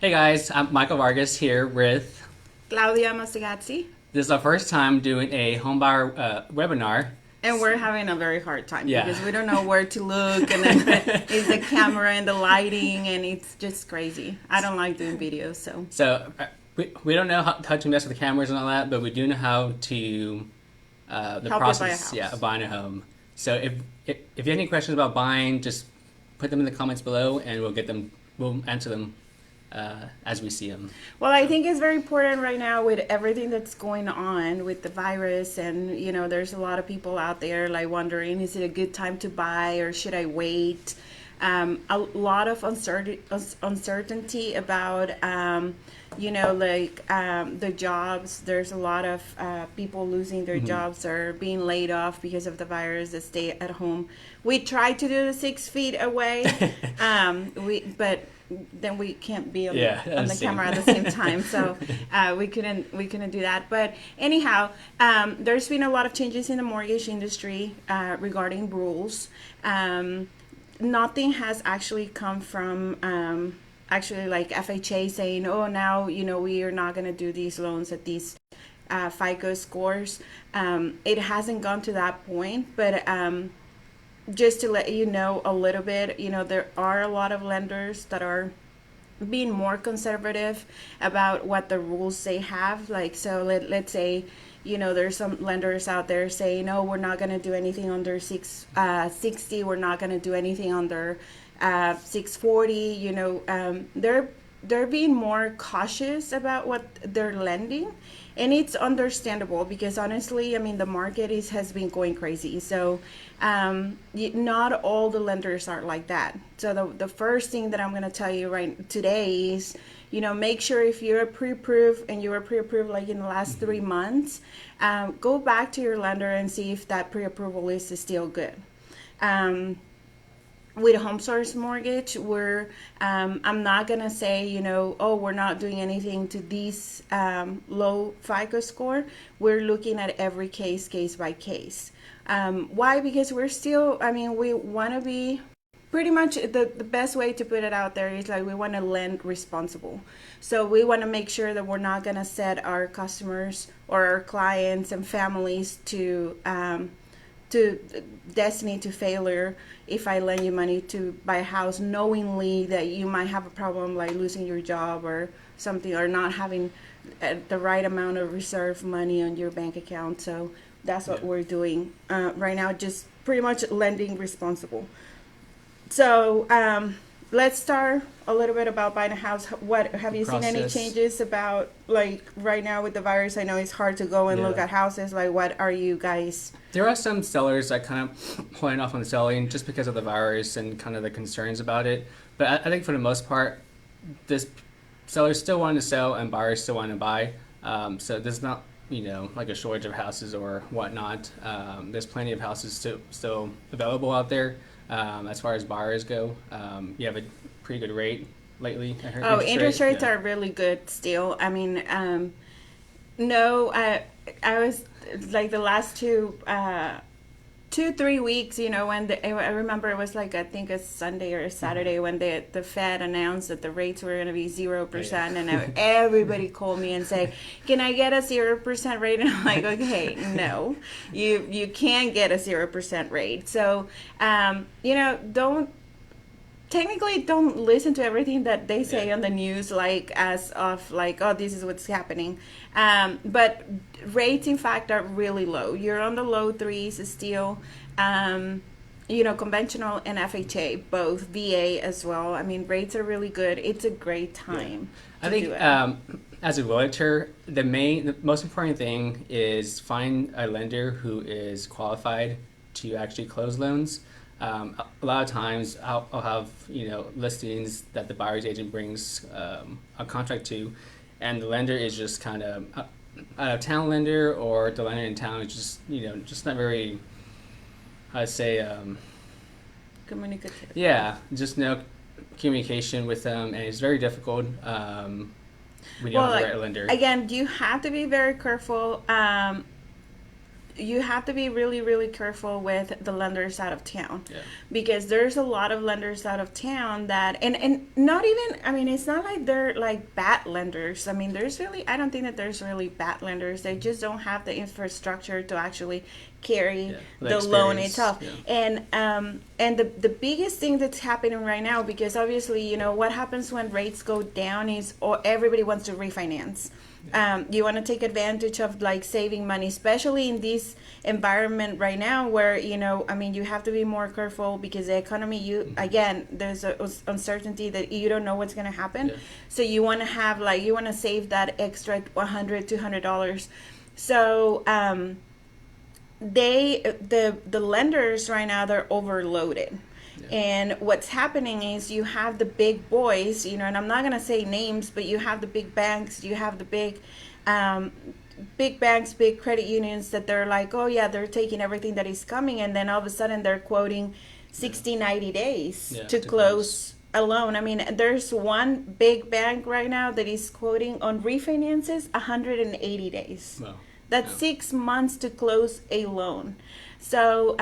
Hey guys, I'm Michael Vargas here with. Claudia Mastigazzi, This is our first time doing a homebuyer webinar. and we're having a very hard time Yeah. because we don't know where to look, and then it's the camera and the lighting, and it's just crazy. I don't like doing videos, so We don't know how to mess with the cameras and all that, but we do know how to the help you buy a process, house. of buying a home. So if you have any questions about buying, just put them in the comments below, and We'll answer them as we see them. Well, I think it's very important right now with everything that's going on with the virus, and there's a lot of people out there like wondering, is it a good time to buy or should I wait? A lot of uncertainty about the jobs. There's a lot of people losing their jobs or being laid off because of the virus, the stay at home. We tried to do the 6 feet away, but then we can't be on, on the camera at the same time, so we couldn't do that. But anyhow, there's been a lot of changes in the mortgage industry regarding rules. Nothing has actually come from actually like FHA saying, oh, now we are not going to do these loans at these FICO scores. It hasn't gone to that point, but just to let you know a little bit, there are a lot of lenders that are being more conservative about what the rules they have. Like, so let's say, there's some lenders out there saying, no, we're not going to do anything under 660. We're not going to do anything under 640. They're being more cautious about what they're lending, and it's understandable because honestly, I mean, the market has been going crazy. So not all the lenders are like that. So the first thing that I'm going to tell you right today is, make sure if you're pre-approved and you were pre-approved like in the last 3 months, go back to your lender and see if that pre-approval list is still good. With HomeSource Mortgage, I'm not gonna say, oh, we're not doing anything to these low FICO score. We're looking at every case by case. Why? Because we're still, I mean, we want to be pretty much the best way to put it out there is like we want to lend responsible. So we want to make sure that we're not gonna set our customers or our clients and families to destiny to failure if I lend you money to buy a house knowingly that you might have a problem like losing your job or something, or not having the right amount of reserve money on your bank account. So that's what we're doing right now, just pretty much lending responsible. So let's start a little bit about buying a house. What have you seen any changes about, like, right now with the virus? I know it's hard to go and look at houses. Like, what are you guys? There are some sellers that kind of holding off on selling just because of the virus and kind of the concerns about it. But I think for the most part, this sellers still want to sell and buyers still want to buy. So there's not like a shortage of houses or whatnot. There's plenty of houses still available out there. As far as buyers go, you have a pretty good rate lately. I heard Interest rates are really good still. I mean, no, I was like the last 2-3 weeks, when I remember it was like, I think a Sunday or a Saturday when the Fed announced that the rates were going to be 0%, and everybody called me and said, "Can I get a 0% rate?" And I'm like, "Okay, no, you can't get a 0% rate." So, don't listen to everything that they say on the news, like as of like, oh, this is what's happening. But rates, in fact, are really low. You're on the low threes still. Conventional and FHA, both VA as well. I mean, rates are really good. It's a great time. I think as a realtor, the most important thing is find a lender who is qualified to actually close loans. A lot of times I'll have listings that the buyer's agent brings a contract to, and the lender is just kind of out of town lender, or the lender in town is just not very, I'd say, communicative. Yeah, just no communication with them, and it's very difficult when you don't have the right lender. Again, you have to be very careful. you have to be really, really careful with the lenders out of town, Yeah. because there's a lot of lenders out of town that, and not even, I mean, it's not like they're like bad lenders. I mean, I don't think that there's really bad lenders. They just don't have the infrastructure to actually carry Yeah. the loan Experience. itself. Yeah. And the biggest thing that's happening right now, because obviously, you know, what happens when rates go down is, or everybody wants to refinance. You want to take advantage of like saving money, especially in this environment right now where, you know, I mean, you have to be more careful because the economy, again, there's a uncertainty that you don't know what's going to happen. Yeah. So you want to have like, you want to save that extra $100, $200. So, the lenders right now, they're overloaded. And what's happening is you have the big boys, you know, and I'm not going to say names, but you have the big banks, you have the big banks, big credit unions that they're like, oh yeah, they're taking everything that is coming. And then all of a sudden they're quoting 60, 90 days to close a loan. I mean, there's one big bank right now that is quoting on refinances 180 days. Wow. That's 6 months to close a loan. So,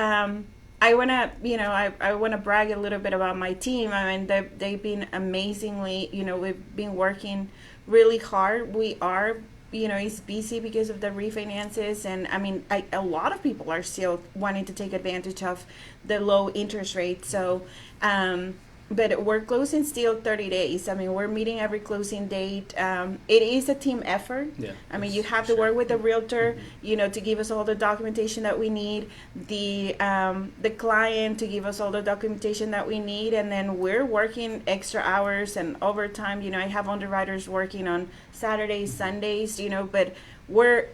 I want to, you know, I want to brag a little bit about my team. I mean, they've been amazingly, you know, we've been working really hard. We are, you know, it's busy because of the refinances. And I mean, a lot of people are still wanting to take advantage of the low interest rate. So, but we're closing still 30 days. I mean, we're meeting every closing date. It is a team effort. Yeah, I mean, you have to work with the realtor, you know, to give us all the documentation that we need, the client to give us all the documentation that we need, and then we're working extra hours and overtime. You know, I have underwriters working on Saturdays, Sundays, you know, but we're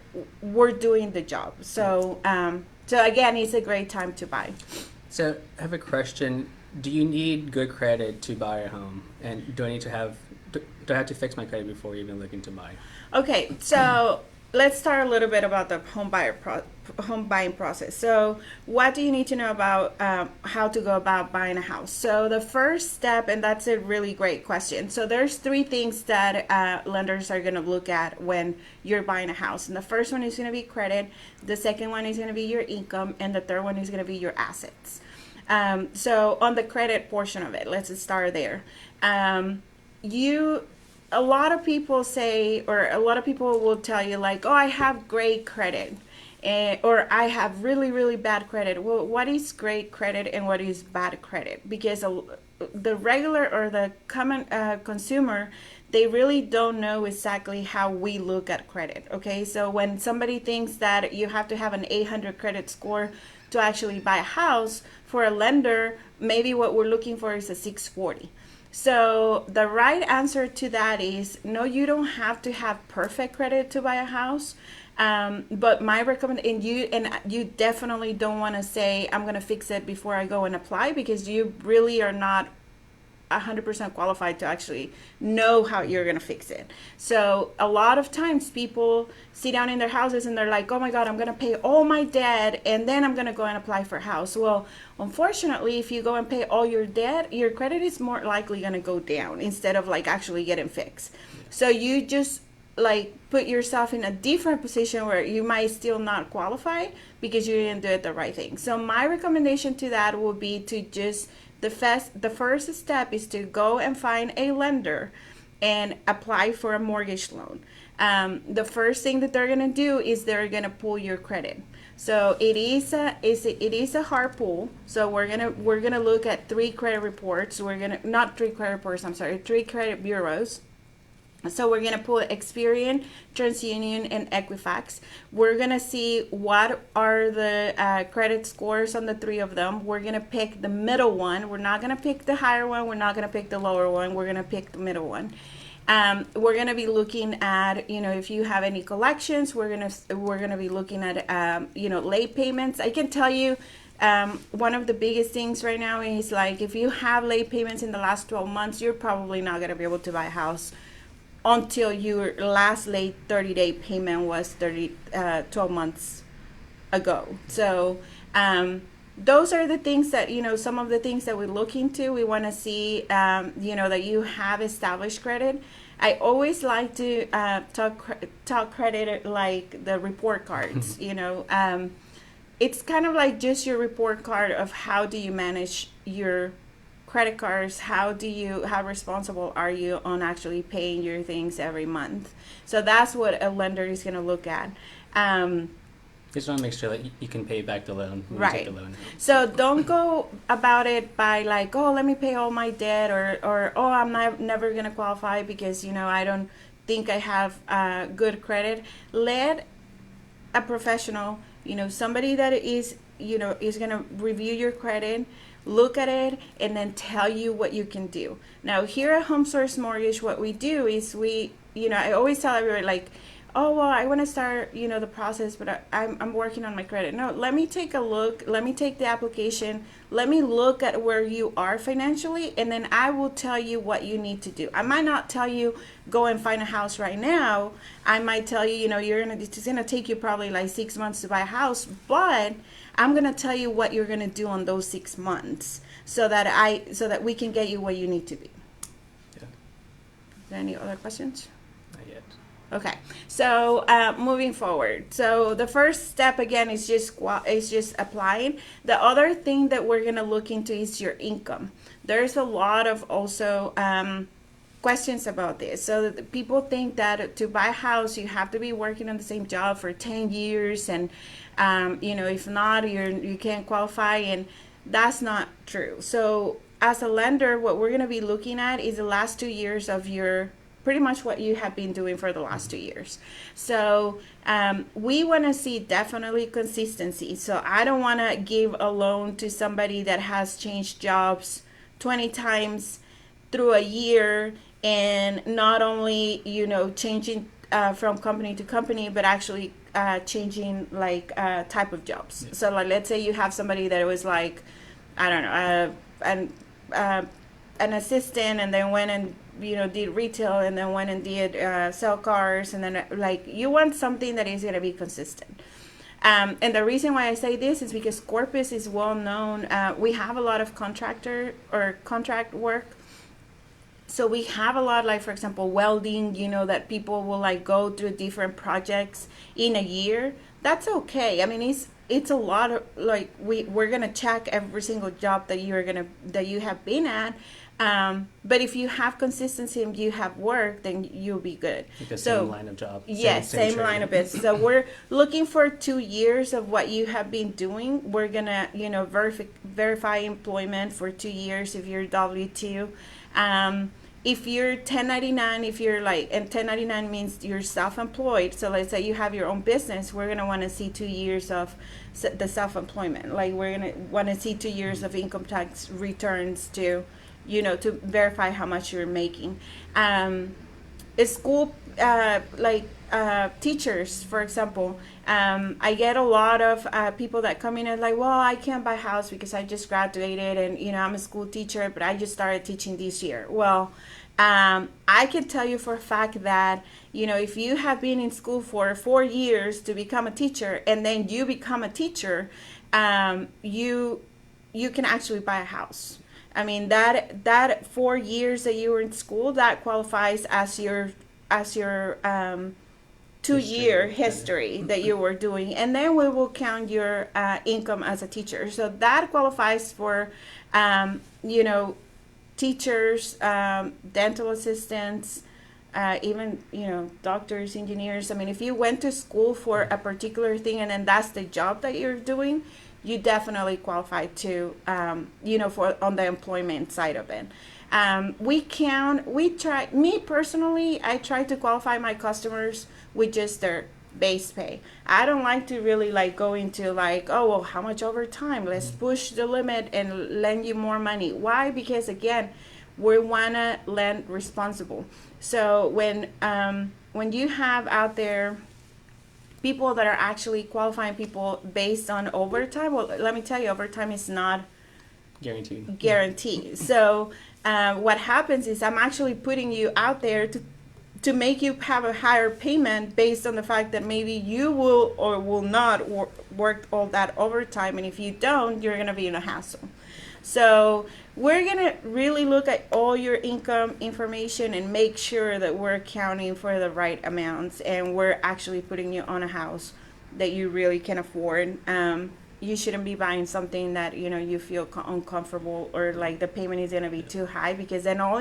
doing the job. So, so again, it's a great time to buy. So I have a question. Do you need good credit to buy a home? And do I have to fix my credit before even looking to buy? Okay, so let's start a little bit about the home buying process. So what do you need to know about how to go about buying a house? So the first step, and that's a really great question. So there's 3 things that lenders are going to look at when you're buying a house. And the first one is going to be credit. The second one is going to be your income. And the third one is going to be your assets. So on the credit portion of it, let's just start there. A lot of people say, or a lot of people will tell you like, oh, I have great credit, or I have really, really bad credit. Well, what is great credit and what is bad credit? Because the regular or the common consumer, they really don't know exactly how we look at credit. Okay, so when somebody thinks that you have to have an 800 credit score to actually buy a house, for a lender, maybe what we're looking for is a 640. So the right answer to that is no, you don't have to have perfect credit to buy a house. But my recommendation, and you definitely don't want to say I'm going to fix it before I go and apply, because you really are not 100% qualified to actually know how you're going to fix it. So a lot of times people sit down in their houses and they're like, oh my God, I'm going to pay all my debt and then I'm going to go and apply for a house. Well, unfortunately, if you go and pay all your debt, your credit is more likely going to go down instead of like actually getting fixed. So you just like put yourself in a different position where you might still not qualify because you didn't do it the right thing. So my recommendation to that would be to just the first step is to go and find a lender and apply for a mortgage loan. The first thing that they're gonna do is they're gonna pull your credit. So it is a hard pull. So we're gonna look at 3 credit reports. Not 3 credit reports. I'm sorry, 3 credit bureaus. So we're going to pull Experian, TransUnion, and Equifax. We're going to see what are the credit scores on the 3 of them. We're going to pick the middle one. We're not going to pick the higher one. We're not going to pick the lower one. We're going to pick the middle one. We're going to be looking at, if you have any collections. We're going to be looking at, late payments. I can tell you, one of the biggest things right now is like if you have late payments in the last 12 months, you're probably not going to be able to buy a house until your last late 30-day payment was 12 months ago. So those are the things that, some of the things that we look into. We want to see, that you have established credit. I always like to talk credit like the report cards. it's kind of like just your report card of how do you manage your credit cards, how responsible are you on actually paying your things every month. So that's what a lender is going to look at. um, Just want to make sure that you can pay back the loan when you Right. take the loan out. So don't go about it by like, oh, let me pay all my debt, or oh, I'm not never gonna qualify because I don't think I have good credit. Let a professional, somebody that is gonna review your credit, look at it, and then tell you what you can do. Now here at Home Source Mortgage, what we do is I always tell everybody like, oh well, I want to start the process, but I'm working on my credit. No, let me take a look, let me take the application, let me look at where you are financially, and then I will tell you what you need to do. I might not tell you go and find a house right now. I might tell you, it's gonna take you probably like 6 months to buy a house, but I'm gonna tell you what you're gonna do on those 6 months so that we can get you where you need to be. Yeah, Is there any other questions? not yet. Okay, so moving forward, so the first step again is just applying. The other thing that we're gonna look into is your income. There's a lot of also questions about this. So that people think that to buy a house you have to be working on the same job for 10 years, and if not, you can't qualify, and that's not true. So as a lender, what we're gonna be looking at is the last 2 years of your pretty much what you have been doing for the last 2 years. So we want to see definitely consistency. So I don't want to give a loan to somebody that has changed jobs 20 times through a year, and not only changing from company to company, but actually changing like type of jobs. Yeah. So like let's say you have somebody that was like, I don't know, an assistant, and then went and did retail, and then went and did sell cars, and then like you want something that is going to be consistent. And the reason why I say this is because Corpus is well known. We have a lot of contract work. So we have a lot, like for example welding, that people will like go through different projects in a year. That's okay. I mean, it's a lot of like we're gonna check every single job that you have been at. But if you have consistency and you have work, then you'll be good. Like the same line of job. Yes, same line of business. So we're looking for 2 years of what you have been doing. We're gonna, verify employment for 2 years if you're W-2. If you're 1099, and 1099 means you're self-employed. So let's say you have your own business, we're gonna want to see 2 years of the self-employment. Like we're gonna want to see 2 years of income tax returns to verify how much you're making. School, teachers, for example, I get a lot of people that come in and like, well, I can't buy a house because I just graduated, and I'm a school teacher, but I just started teaching this year. Well, I can tell you for a fact that if you have been in school for 4 years to become a teacher, and then you become a teacher, you can actually buy a house. I mean, that 4 years that you were in school, that qualifies as your 2-year history that you were doing, and then we will count your income as a teacher. So that qualifies for teachers, dental assistants, even doctors, engineers. I mean, if you went to school for a particular thing and then that's the job that you're doing, you definitely qualify to for on the employment side of it. Me personally, I try to qualify my customers with just their base pay. I don't like to really like go into like, oh well, how much overtime, let's push the limit and lend you more money. Why? Because again, we want to lend responsible. So when you have out there people that are actually qualifying people based on overtime, well, let me tell you, overtime is not guaranteed. So what happens is I'm actually putting you out there to make you have a higher payment based on the fact that maybe you will or will not work all that overtime, and if you don't, you're going to be in a hassle. So we're going to really look at all your income information and make sure that we're accounting for the right amounts, and we're actually putting you on a house that you really can afford. you shouldn't be buying something that you feel uncomfortable, or like the payment is going to be too high, because then all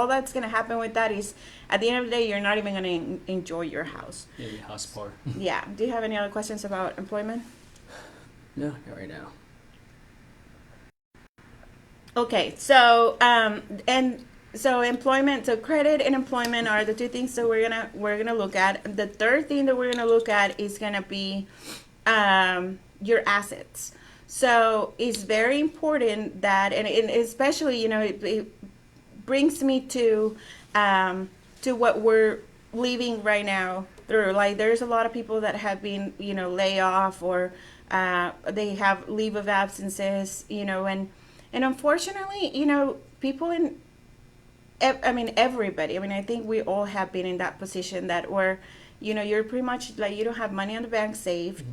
that's going to happen with that is at the end of the day you're not even going to enjoy your house. Maybe house poor. Yeah. Do you have any other questions about employment? No, not right now. Okay, so employment, so credit and employment are the two things that we're gonna look at. The third thing that we're gonna look at is gonna be your assets. So it's very important that, and especially it brings me to what we're living right now through. Like there's a lot of people that have been laid off, or they have leave of absences, and unfortunately, people everybody. I think we all have been in that position that where, you're pretty much like you don't have money on the bank saved.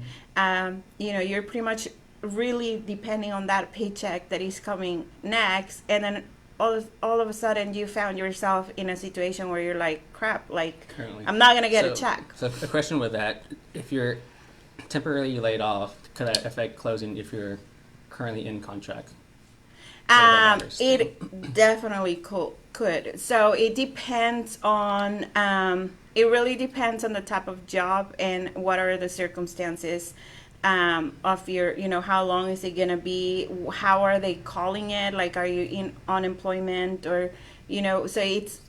You're pretty much really depending on that paycheck that is coming next, and then all of a sudden you found yourself in a situation where you're like, crap, like Currently. I'm not gonna get a check. So the question with that, if you're temporarily laid off, could that affect closing if you're currently in contract? It definitely could. So it depends on, it really depends on the type of job and what are the circumstances of your, how long is it going to be? How are they calling it? Like, are you in unemployment or, so it's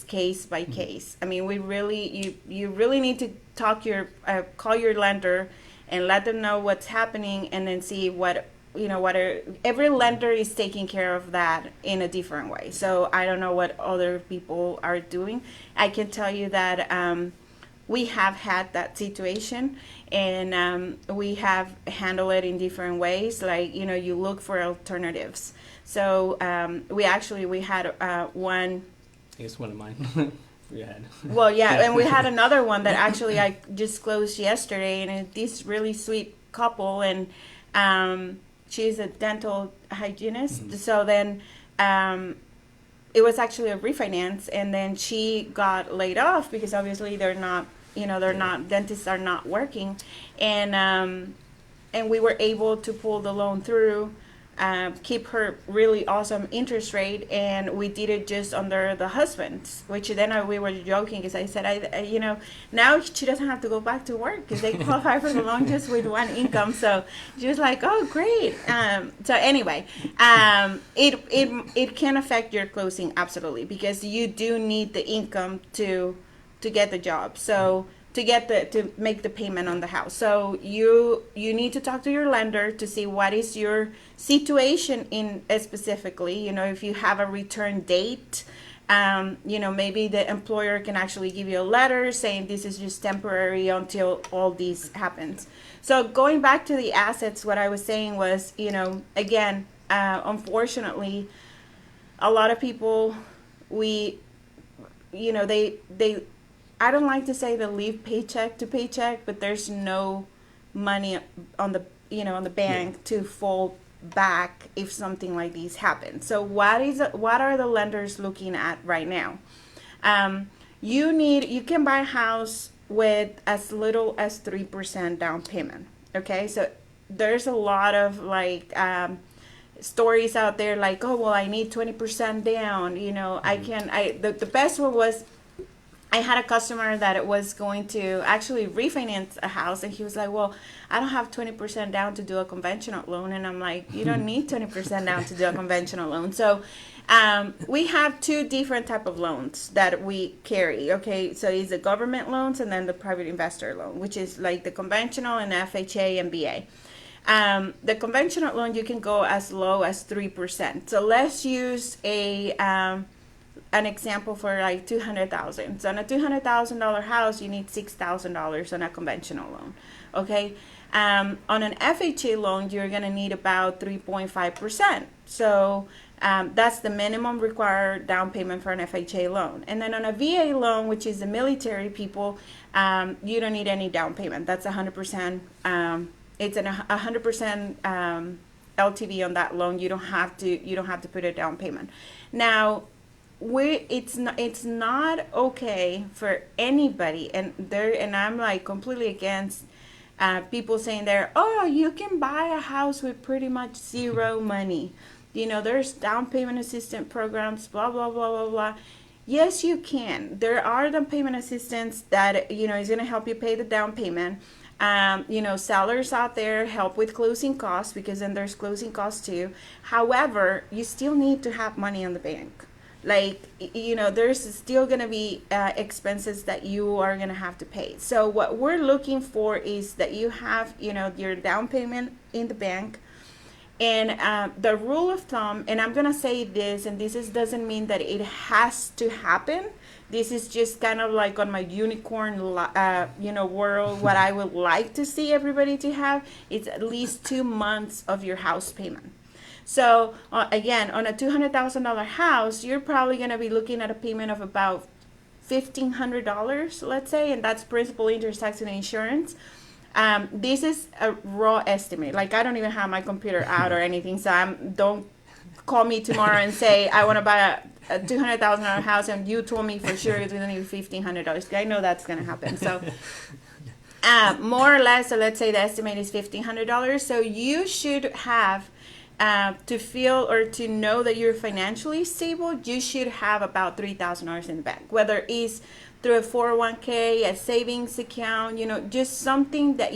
case by case. We really, you really need to call your lender and let them know what's happening, and then see what every lender is taking care of that in a different way. So I don't know what other people are doing. I can tell you that we have had that situation, and we have handled it in different ways. Like, you look for alternatives. So we had one. I guess one of mine. We had. Well, yeah, and we had another one that actually I just closed yesterday, and this really sweet couple, and she's a dental hygienist. Mm-hmm. So then it was actually a refinance, and then she got laid off because obviously dentists are not working, and we were able to pull the loan through, keep her really awesome interest rate, and we did it just under the husband's, which then we were joking because I said, now she doesn't have to go back to work because they qualify for the loan just with one income. So she was like, oh, great. So anyway, it can affect your closing, absolutely, because you do need the income to get the job. So to make the payment on the house. So you need to talk to your lender to see what is your situation in specifically. If you have a return date, maybe the employer can actually give you a letter saying this is just temporary until all this happens. So going back to the assets, what I was saying was, again, unfortunately, a lot of people, they I don't like to say they live paycheck to paycheck, but there's no money on the bank to fall back if something like this happens. So what are the lenders looking at right now? You can buy a house with as little as 3% down payment. Okay, so there's a lot of stories out there like, oh well, I need 20% down. The best one was, I had a customer that was going to actually refinance a house, and he was like, well, I don't have 20% down to do a conventional loan. And I'm like, you don't need 20% down to do a conventional loan. So we have two different type of loans that we carry. Okay, so it's the government loans and then the private investor loan, which is like the conventional and FHA and VA. The conventional loan, you can go as low as 3%. So let's use an example for like $200,000. So on a $200,000 house, you need $6,000 on a conventional loan. Okay, on an FHA loan, you're gonna need about 3.5%. So that's the minimum required down payment for an FHA loan. And then on a VA loan, which is the military people, you don't need any down payment. That's 100%. It's 100% LTV on that loan. You don't have to put a down payment. Now, it's not okay for anybody, and I'm like completely against People saying there, oh, you can buy a house with pretty much zero money. There's down payment assistance programs, blah, blah, blah, blah, blah. Yes, you can. There are down payment assistance that, is going to help you pay the down payment. Sellers out there help with closing costs, because then there's closing costs too. However, you still need to have money on the bank. Like, there's still going to be expenses that you are going to have to pay. So what we're looking for is that you have, your down payment in the bank. And the rule of thumb, and I'm going to say this, and doesn't mean that it has to happen. This is just kind of like on my unicorn, world, what I would like to see everybody to have. It's at least 2 months of your house payment. So again, on a $200,000 house, you're probably going to be looking at a payment of about $1,500, let's say, and that's principal, interest, tax, and insurance. This is a raw estimate. Like, I don't even have my computer out or anything, so don't call me tomorrow and say I want to buy a $200,000 house, and you told me for sure it's going to be $1,500. I know that's going to happen. So more or less, so let's say the estimate is $1,500. So you should have, to feel or to know that you're financially stable, you should have about $3,000 in the bank, whether it's through a 401k, a savings account, just something that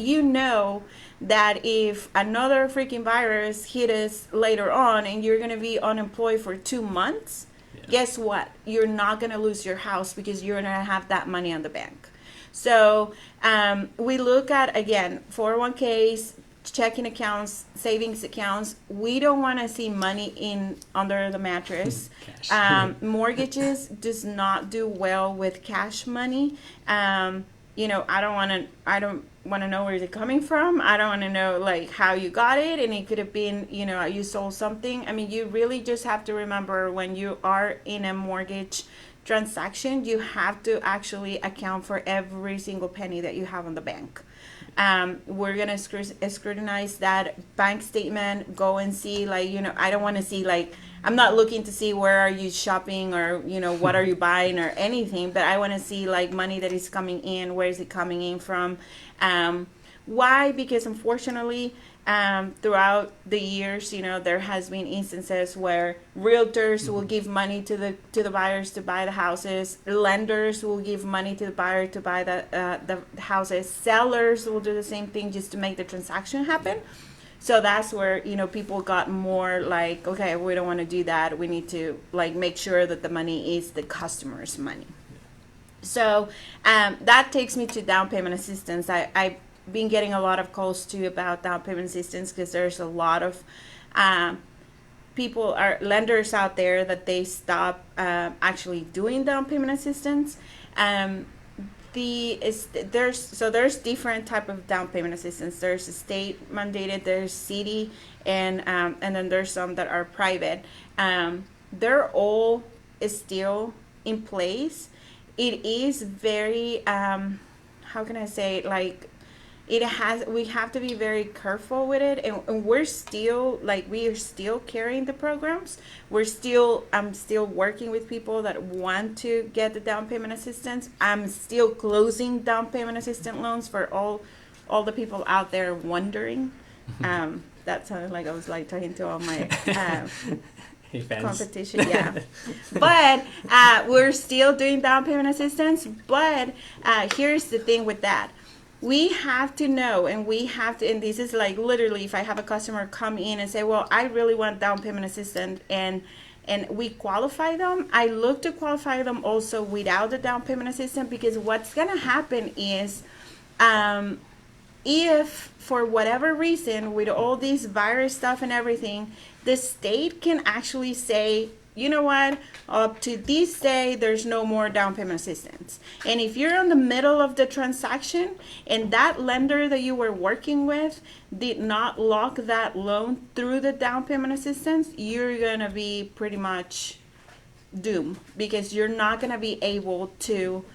that if another freaking virus hit us later on and you're going to be unemployed for 2 months, guess what? You're not going to lose your house because you're going to have that money on the bank. So we look at, again, 401ks, checking accounts, savings accounts. We don't want to see money under the mattress. Mortgages does not do well with cash money. I don't want to know where it's coming from. I don't want to know like how you got it, and it could have been you sold something. I mean, you really just have to remember, when you are in a mortgage transaction, you have to actually account for every single penny that you have on the bank. We're going to scrutinize that bank statement, go and see, I don't want to see, I'm not looking to see where are you shopping or, what are you buying or anything, but I want to see money that is coming in, where is it coming in from? Why? Because unfortunately, throughout the years, there has been instances where realtors will give money to the buyers to buy the houses. Lenders will give money to the buyer to buy the houses. Sellers will do the same thing just to make the transaction happen. So that's where, people got more like, okay, we don't want to do that. We need to make sure that the money is the customer's money. So that takes me to down payment assistance. I've been getting a lot of calls too about down payment assistance, because there's a lot of lenders out there that they stop actually doing down payment assistance. There's different type of down payment assistance. There's state mandated, there's city, and then there's some that are private. They're all still in place. It is very how can I say, we have to be very careful with it, and we are still carrying the programs. I'm still working with people that want to get the down payment assistance. I'm still closing down payment assistance loans for all the people out there wondering. That sounded like I was talking to all my hey, fans. Competition, yeah. But we're still doing down payment assistance. But here's the thing with that. We have to know, and this is literally, if I have a customer come in and say, well, I really want down payment assistance, and we qualify them, I look to qualify them also without the down payment assistance, because what's going to happen is, if for whatever reason, with all this virus stuff and everything, the state can actually say, you know what, up to this day, there's no more down payment assistance. And if you're in the middle of the transaction and that lender that you were working with did not lock that loan through the down payment assistance, you're going to be pretty much doomed, because you're not going to be able to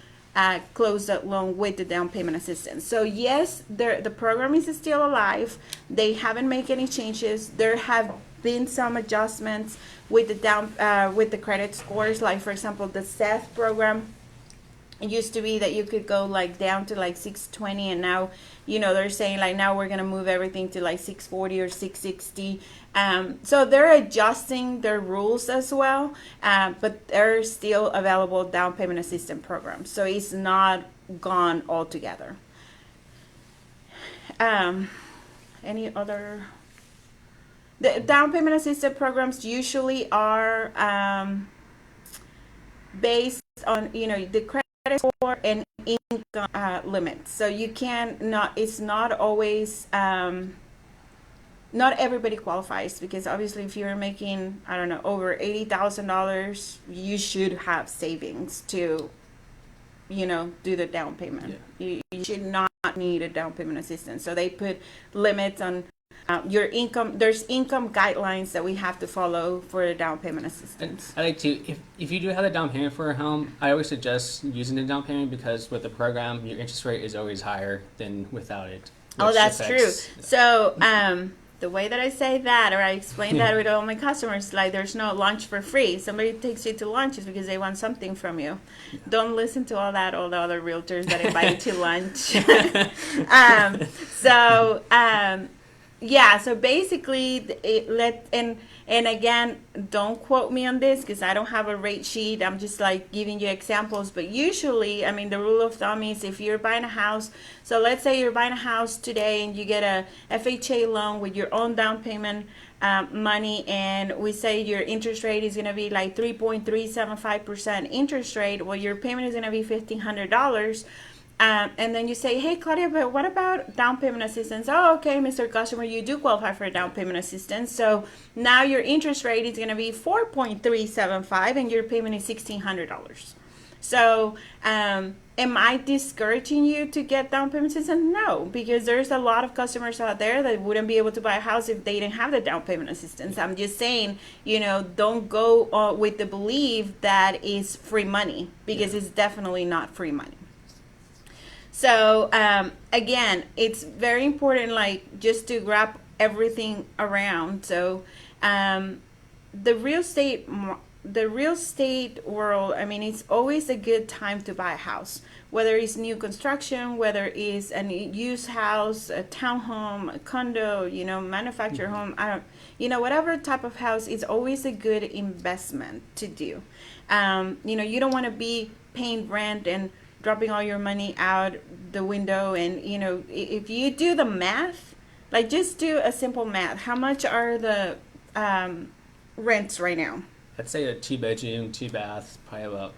close that loan with the down payment assistance. So yes, the program is still alive. They haven't made any changes. There have been some adjustments with the with the credit scores, like for example the SEF program. It used to be that you could go like down to like 620, and now, they're saying like now we're gonna move everything to like 640 or 660. So they're adjusting their rules as well, but there are still available down payment assistance programs, so it's not gone altogether. Any other? The down payment assistance programs usually are based on the credit score and income limits. So you can not. It's not always. Not everybody qualifies, because obviously if you're making, I don't know, over $80,000, you should have savings to do the down payment. You should not need a down payment assistance. So they put limits on your income. There's income guidelines that we have to follow for the down payment assistance. I like to, if you do have the down payment for a home, I always suggest using the down payment, because with the program, your interest rate is always higher than without it. Oh, that's true. So the way that I say that, or I explain that with all my customers, like there's no lunch for free. Somebody takes you to lunch is because they want something from you. Don't listen to all the other realtors that invite you to lunch. So basically, and again, don't quote me on this because I don't have a rate sheet. I'm just like giving you examples. But usually, I mean, the rule of thumb is if you're buying a house, so let's say you're buying a house today and you get a FHA loan with your own down payment money, and we say your interest rate is going to be like 3.375% interest rate. Well, your payment is going to be $1,500. And then you say, hey, Claudia, but what about down payment assistance? Oh, okay, Mr. Customer, you do qualify for a down payment assistance. So now your interest rate is going to be 4.375 and your payment is $1,600. So am I discouraging you to get down payment assistance? No, because there's a lot of customers out there that wouldn't be able to buy a house if they didn't have the down payment assistance. I'm just saying, don't go with the belief that it's free money, because it's definitely not free money. So again, it's very important, like just to wrap everything around. So the real estate world, I mean, it's always a good time to buy a house, whether it's new construction, whether it's a used house, a townhome, a condo, manufactured home. Whatever type of house, it's always a good investment to do. You don't want to be paying rent and dropping all your money out the window. And if you do the math, like just do a simple math, how much are the rents right now? I'd say a 2-bedroom, 2-bath, probably about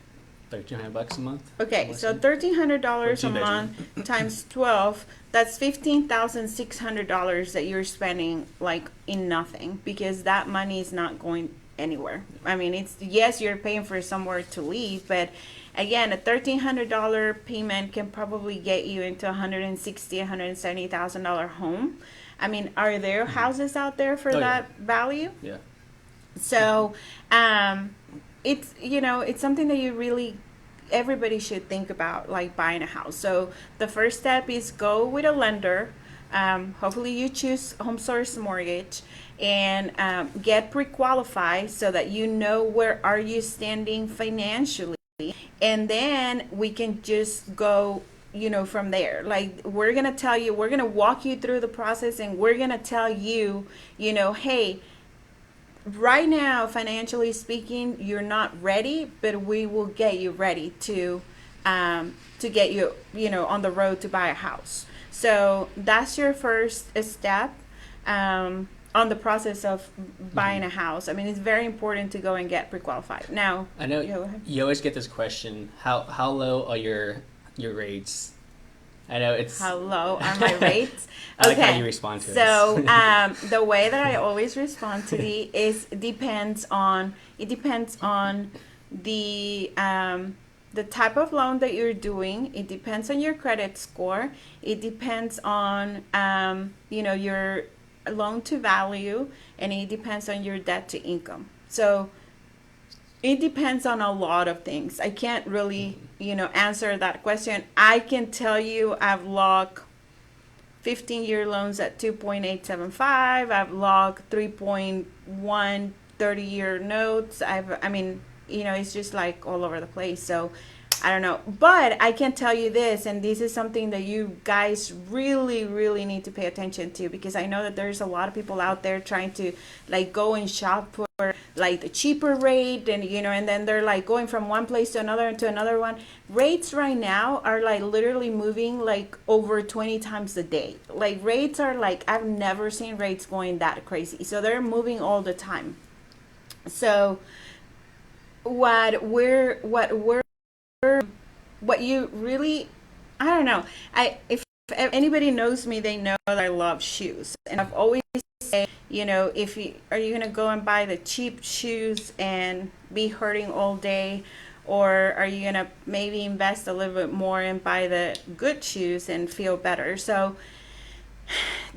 $1,300 a month. Okay, so $1,300 a month times 12, that's $15,600 that you're spending like in nothing, because that money is not going anywhere. I mean, yes, you're paying for somewhere to live, but again, a $1,300 payment can probably get you into $160,000, $170,000 home. I mean, are there houses out there for that value? Yeah. So, it's something that everybody should think about, like buying a house. So the first step is go with a lender. Hopefully you choose HomeSource Mortgage, and get pre-qualified so that where are you standing financially, and then we can just go from there. Like we're gonna walk you through the process, and we're gonna tell you, hey, right now, financially speaking, you're not ready, but we will get you ready to get you on the road to buy a house. So that's your first step on the process of buying a house. I mean, it's very important to go and get pre-qualified. Now, I know you always get this question: how low are your rates? I know it's how low are my rates. I like how you respond to it. So the way that I always respond to it depends on the type of loan that you're doing. It depends on your credit score. It depends on your loan to value, and it depends on your debt to income. So it depends on a lot of things. I can't really answer that question. I can tell you I've locked 15-year loans at 2.875. I've locked 3.1 30-year notes. It's just like all over the place. So I don't know. But I can tell you this, and this is something that you guys really, really need to pay attention to, because I know that there's a lot of people out there trying to like go and shop for like the cheaper rate, and and then they're like going from one place to another one. Rates right now are like literally moving like over 20 times a day. Like rates are like, I've never seen rates going that crazy. So they're moving all the time. So what we're what you really, I don't know, I if anybody knows me, they know that I love shoes, and I've always say, if you are, you gonna go and buy the cheap shoes and be hurting all day, or are you gonna maybe invest a little bit more and buy the good shoes and feel better? So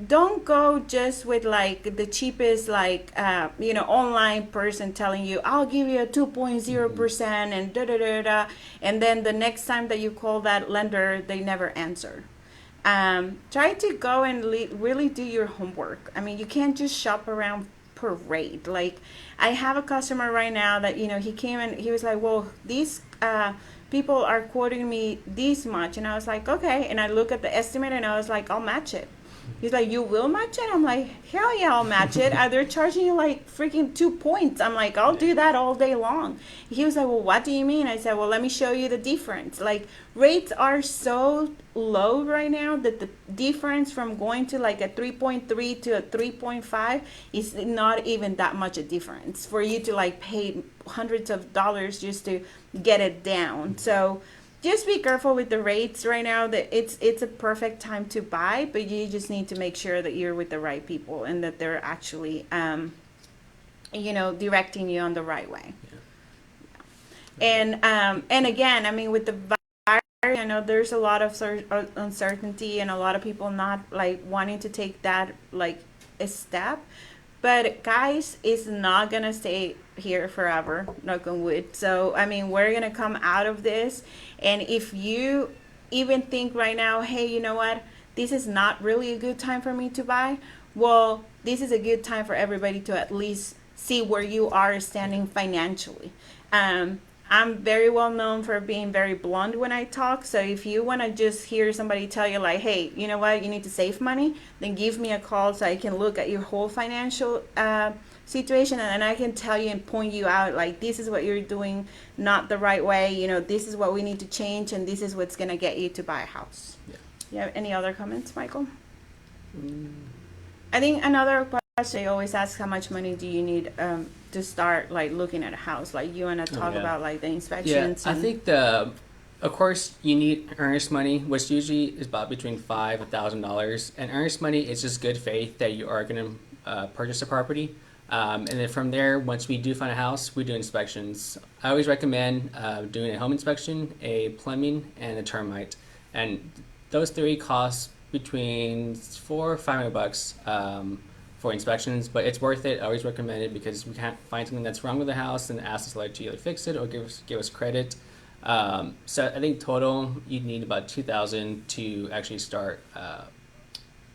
don't go just with like the cheapest, like online person telling you, I'll give you a 2.0% and da da da da, and then the next time that you call that lender, they never answer. Try to go and really do your homework. I mean, you can't just shop around per rate. Like, I have a customer right now that he came and he was like, well, these people are quoting me this much, and I was like, okay, and I look at the estimate and I was like, I'll match it. He's like, you will match it? I'm like, hell yeah, I'll match it. They're charging you like freaking 2 points. I'm like, I'll do that all day long. He was like, well, what do you mean? I said, well, let me show you the difference. Like, rates are so low right now that the difference from going to like a 3.3 to a 3.5 is not even that much a difference for you to like pay hundreds of dollars just to get it down. So just be careful with the rates right now. That it's a perfect time to buy, but you just need to make sure that you're with the right people and that they're actually directing you on the right way. And again, I mean, with the virus, I know there's a lot of uncertainty and a lot of people not like wanting to take that like a step. But guys, it's not gonna stay here forever, knock on wood. So I mean, we're gonna come out of this, and if you even think right now, hey, you know what, this is not really a good time for me to buy, well, this is a good time for everybody to at least see where you are standing financially. I'm very well known for being very blunt when I talk. So if you want to just hear somebody tell you like, hey, you know what, you need to save money, then give me a call so I can look at your whole financial situation, and then I can tell you and point you out like, this is what you're doing not the right way. This is what we need to change, and this is what's going to get you to buy a house. Yeah. You have any other comments, Michael? I think another question they always ask, how much money do you need to start like looking at a house? Like, you want to talk about like the inspections? Yeah, I think of course you need earnest money, which usually is about between $5,000 and $1,000. And earnest money is just good faith that you are going to purchase a property. And then from there, once we do find a house, we do inspections. I always recommend doing a home inspection, a plumbing, and a termite. And those three cost between $400 or $500 for inspections, but it's worth it. I always recommend it because we can't find something that's wrong with the house and ask us like to either fix it or give us credit. So I think total you'd need about $2,000 to actually start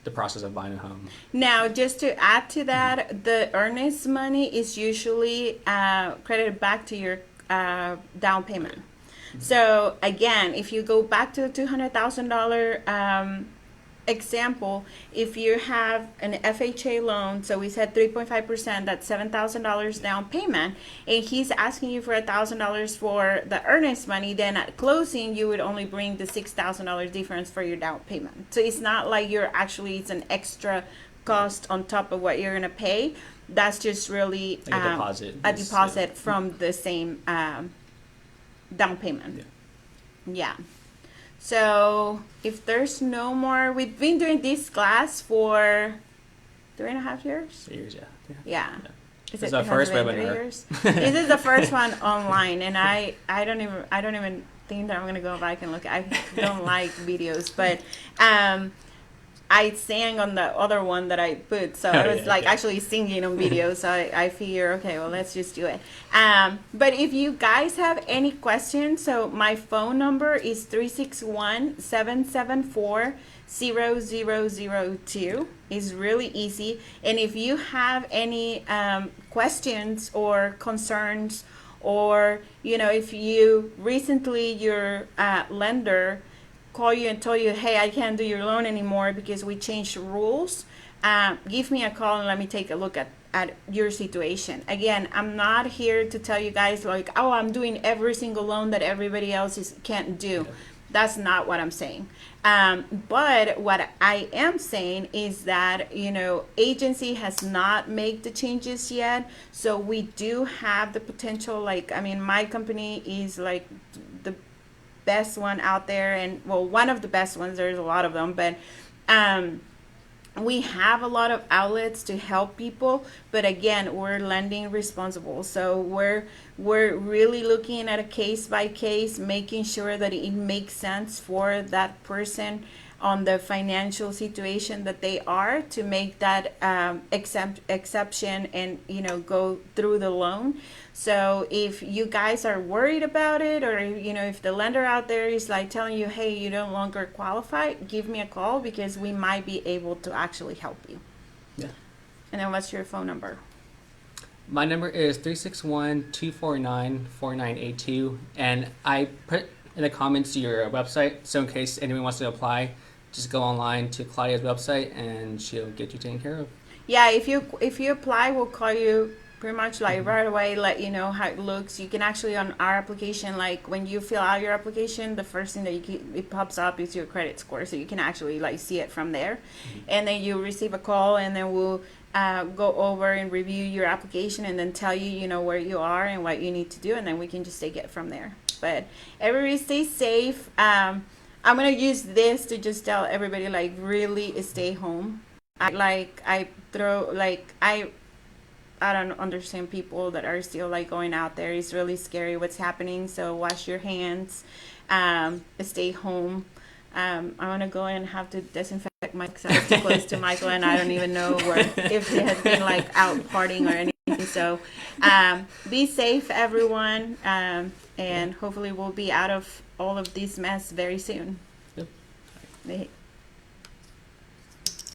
the process of buying a home. Now, just to add to that, the earnest money is usually credited back to your down payment. So again, if you go back to the $200,000 example, if you have an FHA loan, so we said 3.5%, that's $7,000 down payment, and he's asking you for $1,000 for the earnest money, then at closing you would only bring the $6,000 difference for your down payment. So it's not like it's an extra cost on top of what you're gonna pay. That's just really like a deposit from the same down payment. Yeah. So if there's no more, we've been doing this class for 3.5 years. 3 years, yeah. Yeah. This is our first webinar. This is the first one online, and I don't even think that I'm gonna go back and look. I don't like videos, but I sang on the other one that I put, so I was actually singing on video. So I figure, okay, well, let's just do it. But if you guys have any questions, so my phone number is 361-774-0002. It's really easy. And if you have any questions or concerns or if you recently your lender call you and tell you, hey, I can't do your loan anymore because we changed rules, give me a call and let me take a look at your situation. Again, I'm not here to tell you guys like, oh, I'm doing every single loan that everybody else can't do. That's not what I'm saying. But what I am saying is that, agency has not made the changes yet. So we do have the potential, like, I mean, my company is like the best one out there, and well, one of the best ones. There's a lot of them, but we have a lot of outlets to help people, but again, we're lending responsible. So we're really looking at a case by case, making sure that it makes sense for that person on the financial situation that they are, to make that exception and go through the loan. So if you guys are worried about it, or if the lender out there is like telling you, hey, you no longer qualify, give me a call, because we might be able to actually help you. Yeah. And then what's your phone number? My number is 361-249-4982, and I put in the comments to your website, so in case anyone wants to apply, just go online to Claudia's website and she'll get you taken care of. Yeah, if you apply, we'll call you pretty much like right away, let you know how it looks. You can actually, on our application, like when you fill out your application, the first thing that it pops up is your credit score, so you can actually like see it from there. And then you receive a call, and then we'll go over and review your application, and then tell you where you are and what you need to do, and then we can just take it from there. But everybody stay safe. I'm gonna use this to just tell everybody, like, really stay home. I don't understand people that are still like going out there. It's really scary what's happening. So wash your hands, stay home. I'm gonna go and have to disinfect myself. I was too close to Michael, and I don't even know if he has been like out partying or anything. So be safe, everyone, and hopefully we'll be out of all of this mess very soon. Yep.